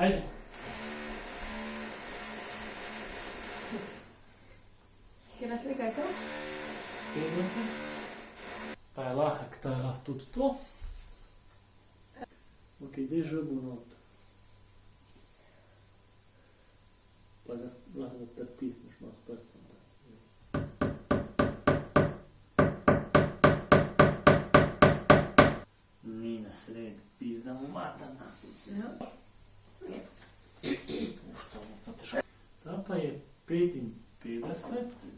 Ajde. Kjera slika je to? 50. Pa je lahek, to je lahko tudi to. Ok, dej žogo not. Pa ga lahko pritisneš malo s prstom. Ni na sred, pizda mu matana. Ja. Ta pa je 55.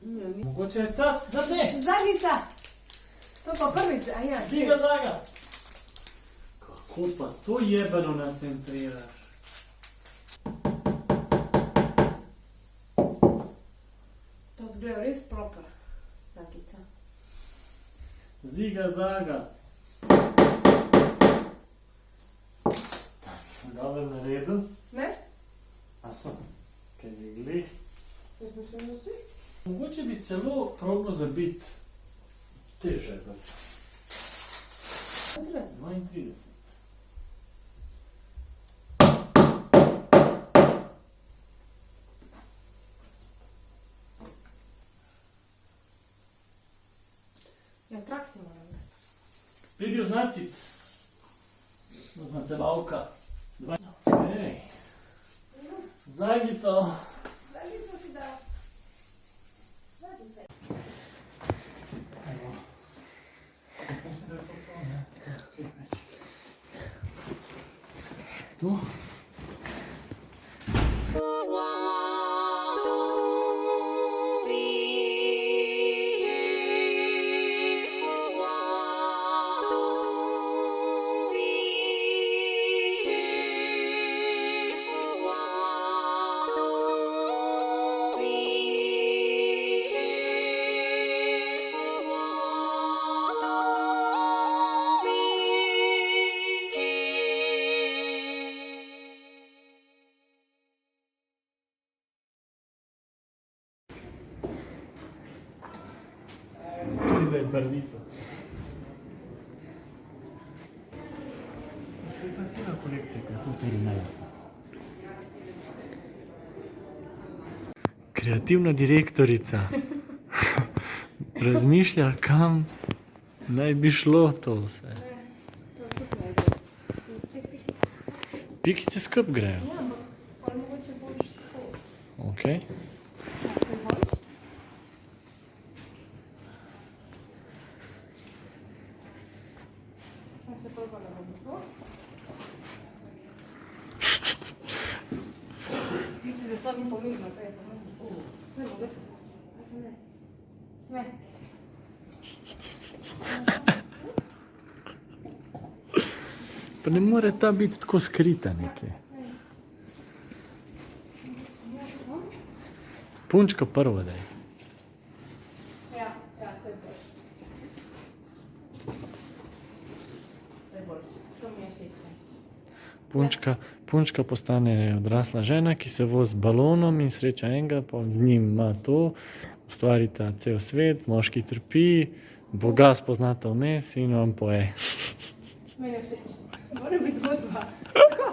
Ja, ni. Mogoče je cas, zadnje! Zadnjica! To pa prvič, a ja. Ziga, zaga! Kako pa to jebeno nacentriraš? To zgleda res proper. Zakica. Ziga, zaga! Sem dobro naredil? Ne? A sem? Kaj je glih? Jaz mislim, da si. Mogoče bi celo probal zabiti teže. 32. Ja, trak si moram. Pridi oznacit. Oznacevalka. Ej. Zagico. Zadnjico si dal. Zadnjica. Evo. Jaz mislim, da je to to, ne? Kaj več? Tu. Zdaj je barvito. To je ta cela kolekcija, ki je hotel najlepša. Kreativna direktorica razmišlja, kam naj bi šlo to vse. To tudi ne gre. Pikice skup grejo. Ja, ampak pol mogoče boš tako. Ok. Kaj boš? Kaj se prvo ne bo tako? Ti si zato ni pomembno, to je pomembno. To je mogoče. Ne. Ne. Pa ne more ta biti tako skrita nekaj. Punčka prvo daj. Ja, to je boljše. To je boljše. To mi je všeč. Punčka postane odrasla žena, ki se vozi z balonom in sreča enega, pa z njim ima to, ustvarita cel svet, moški trpi, Boga spoznata vmes in vam poje. Meni je všeč. Mora biti zgodba. Tako.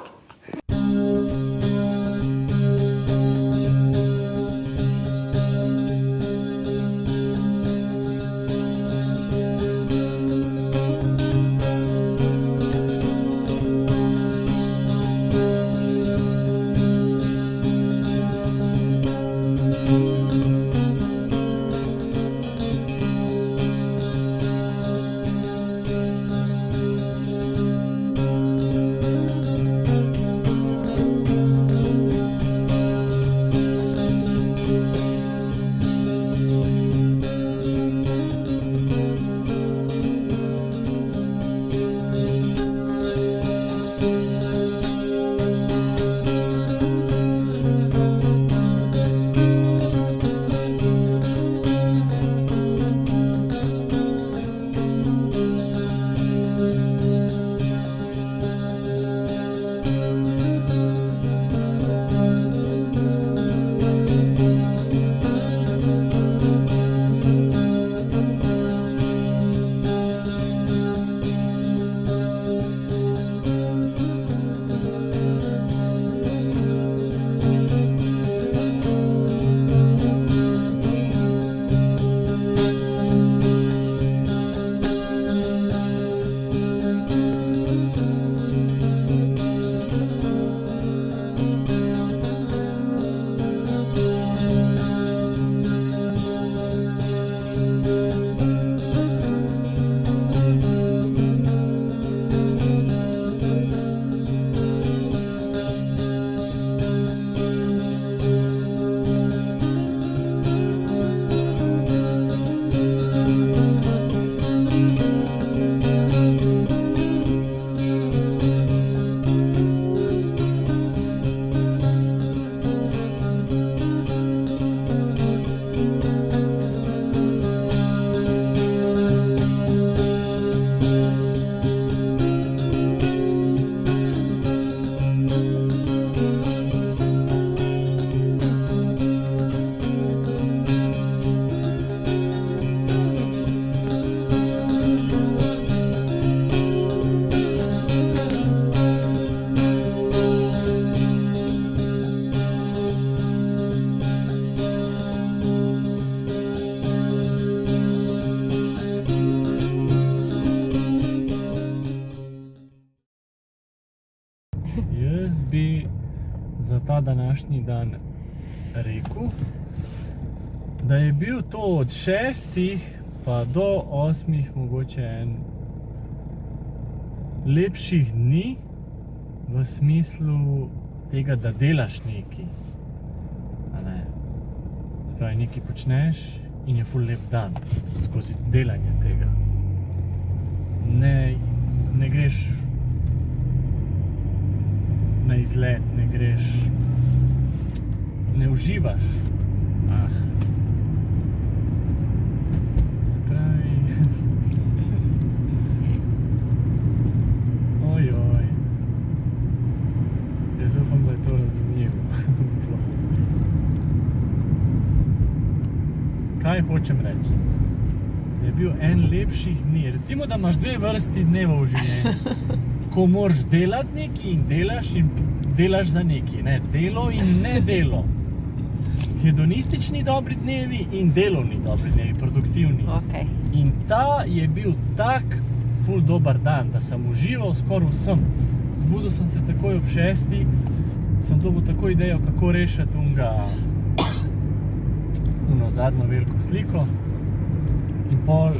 bi za ta današnji dan rekel, da je bil to od 6 pa do 8 mogoče en lepših dni v smislu tega, da delaš nekaj. A ne? Se pravi, nekaj počneš in je ful lep dan skozi delanje tega. Ne greš na izlet, ne greš, ne uživaš. Se pravi, ojoj, jaz upam, da je to razumljivo. Kaj hočem reči? Je bil en lepših dni, recimo, da imaš 2 vrsti dneva v življenju. Ko moraš delati nekaj in delaš za nekaj, ne, delo in ne delo. Hedonistični dobri dnevi in delovni dobri dnevi, produktivni. Okay. In ta je bil tak ful dober dan, da sem užival skoraj vsem. Zbudil sem se takoj ob 6, sem dobil tako idejo, kako rešiti uno zadnjo veliko sliko. In pol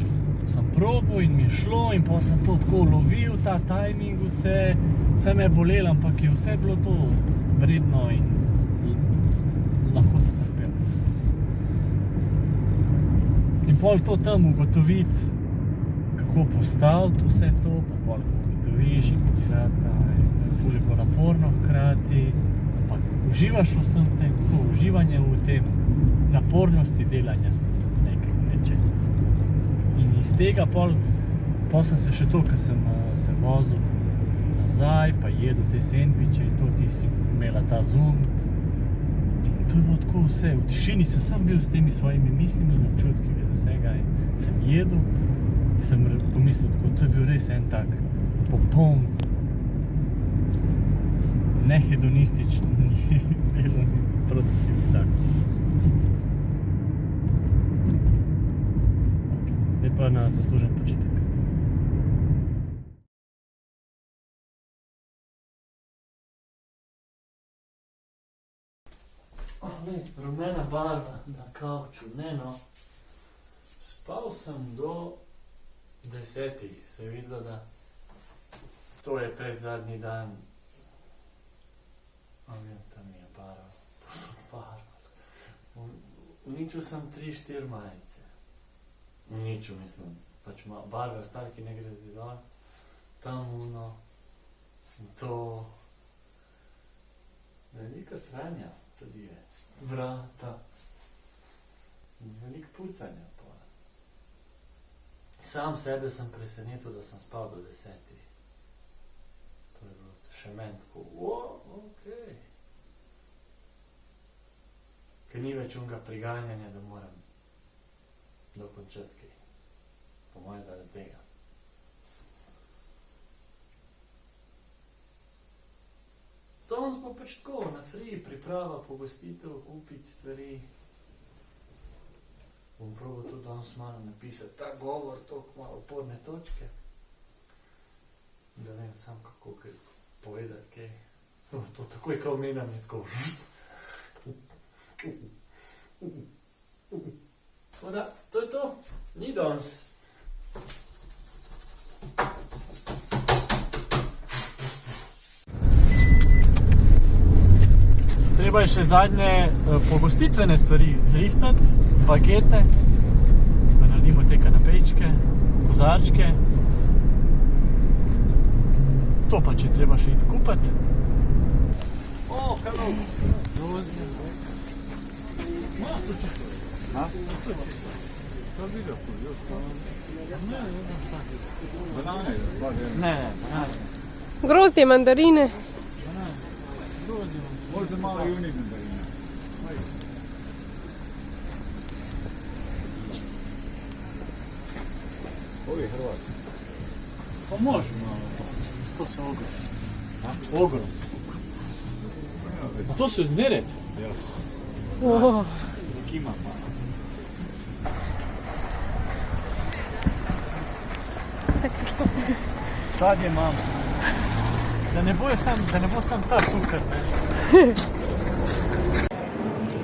sem probal in mi je šlo in pol sem to tako lovil, ta timing, vse me je bolelo, ampak je vse bilo to vredno in lahko sem trpel. In pol to tam ugotoviti, kako postaviti vse to, pa pol ugotoviš in ko ti rata, in ful je bilo naporno hkrati, ampak uživaš v vsem tem, tako uživanje v tem napornosti delanja nečesa. In iz tega pol sem se še to, ko sem se vozil nazaj, pa jedel te sendviče in to, ti si imela ta Zoom. In to je bilo tako vse, v tišini sem sam bil s temi svojimi mislimi in občutki vsega in sem jedel in sem pomislil tako, to je bil res en tak popoln, nehedonistični delovni produktivni tak. Zdaj pa na zaslužen počitek. Rumena barva na kavču, ne no. Spal sem do 10, se je videlo, da to je predzadnji dan. Tam je barva, posod barva. Uničil sem 3-4 majice. Uničil, mislim, pač barve ostale, ki ne gre zdaj dol. Tam uno, to. Velika sranja tudi je. Vrata. Veliko pucanja. Sam sebe sem presenetil, da sem spal do 10. To je bilo še meni tako, okej. Ker ni več unga priganjanja, da moram dokončati kaj. Po mojem zaradi tega. Danes bo pač tako, na free, priprava, pogostitev, kupiti stvari. Bom probal tudi danes malo napisati ta govor, toliko malo oporne točke. Da vem sam kako kaj povedati kaj. To takoj kao menam je tako. Tako da, to je to. Ni danes. Treba je še zadnje pogostitvene stvari zrihtati, bagete, da naredimo te kanapejčke, kozarčke. To pa če treba še iti kupati. Hello! Grozdje. Tu čisto. Tu čisto. To je video, još tamo. Ne znam šta. Banane, banane. Ne, banane. Grozdje, mandarine. Banane. Grozdje. Možda malo i unik mandarine. Ovi je Hrvatski. Pa može malo. To su ogrom. Ogrom. A to su iz Neretve? Oh. Kima pa. Čekaj, što? Sad je mama. Da ne bo sam ta cuker, ne.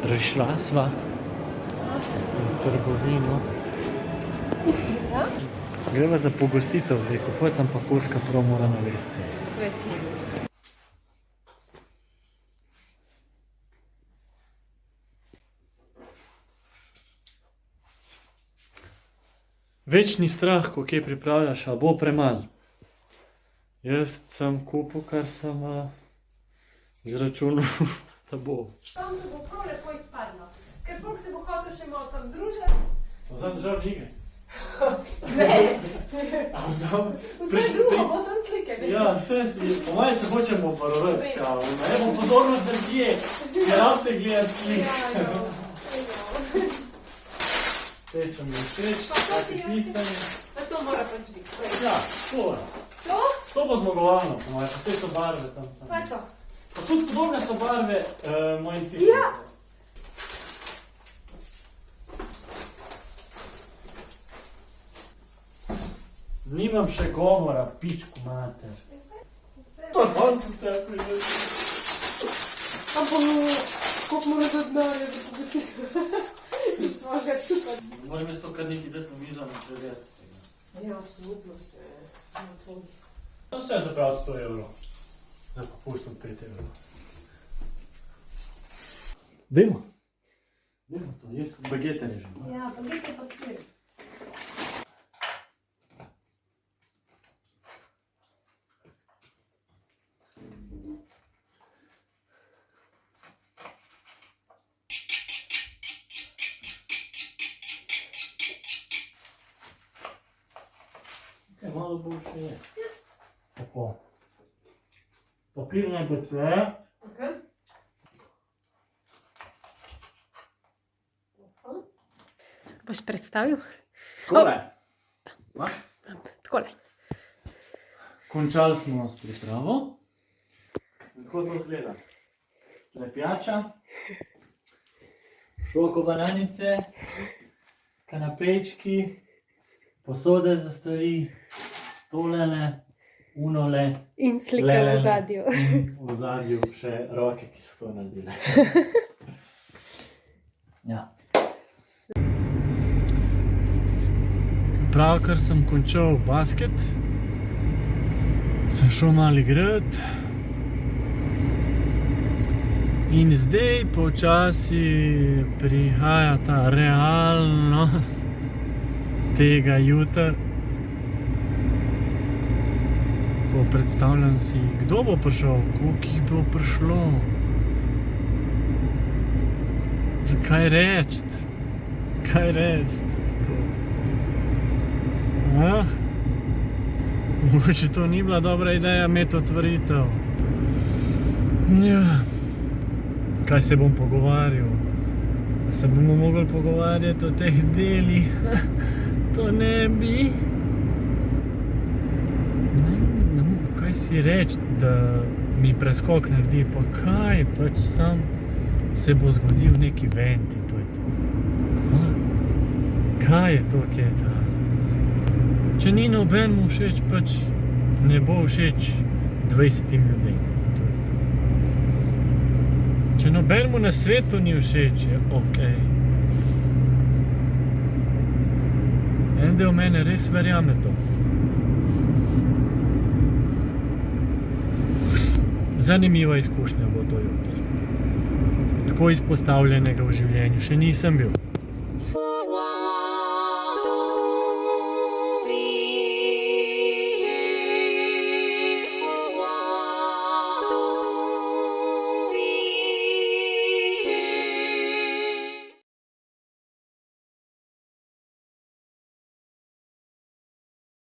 Prišla sva v trgovino. Greva za pogostitev zdaj, kako je tam pa koška prav mora na WC. Večni strah, ko kje pripravljaš, a bo premalo. Jaz sem kupil, kar sem izračunal, da bo. Tam se bo prav lepo izpadlo, ker folk se bo hotel še malo tam družiti. To za državne igre. Ne, A vzal? vse drugo, bo sem slike, ne? Ja, vse si. Po moje se hočemo porovati, kao. Ne bo pozornost drugje, ker avte gledati slik. Te so mi všeč, taki pisanje. To mora pač biti. Ja, to. To? To bo zmagovalno, po moje, pa vse so barve tam. Pa je to. Pa tudi podobne so barve moj instinkt. Ja. Nimam še govora, pičku mater. To sem se prijel. Ampak, koliko mora za denarja za pogostitev? Moram jaz to kar nekaj dati na mizo na preveriti. Ja, absolutno se odslovi. To se je zapraviti 100 evrov. Za popust od 5 evrov. Dajmo. Dajmo to, jaz bagete režem. Ja, bagete pa stir. Malo boljše je. Tako. Papir naj bo tle. Okay. Boš predstavil? Takole. Takole. Končali smo s pripravo. Tako to izgleda. Lepijača, šoko bananice, kanapečki, posode za stvari, tolele, unole, In slike lelele, v zadju. in v zadju še roke, ki so to naredile. Ja. Pravkar sem končal basket, sem šel malo igrat in zdaj počasi prihaja ta realnost tega jutra, ko predstavljam si, kdo bo prišel, koliko jih bo prišlo, kaj reči, mogoče to ni bila dobra ideja imeti otvoritev. Ja, kaj se bom pogovarjal? Se bomo mogli pogovarjati o teh delih? To ne bi. Kaj si reči, da mi preskok naredi, pa kaj, pač sam se bo zgodil neki event in to je to. Kaj je to, kje je ta razlog? Če ni nobenemu všeč, pač ne bo všeč 20 ljudem. To je to. Če nobenemu na svetu ni všeč, je okej. En del mene res verjame to. Zanimiva izkušnja bo to jutri. Tako izpostavljenega v življenju še nisem bil.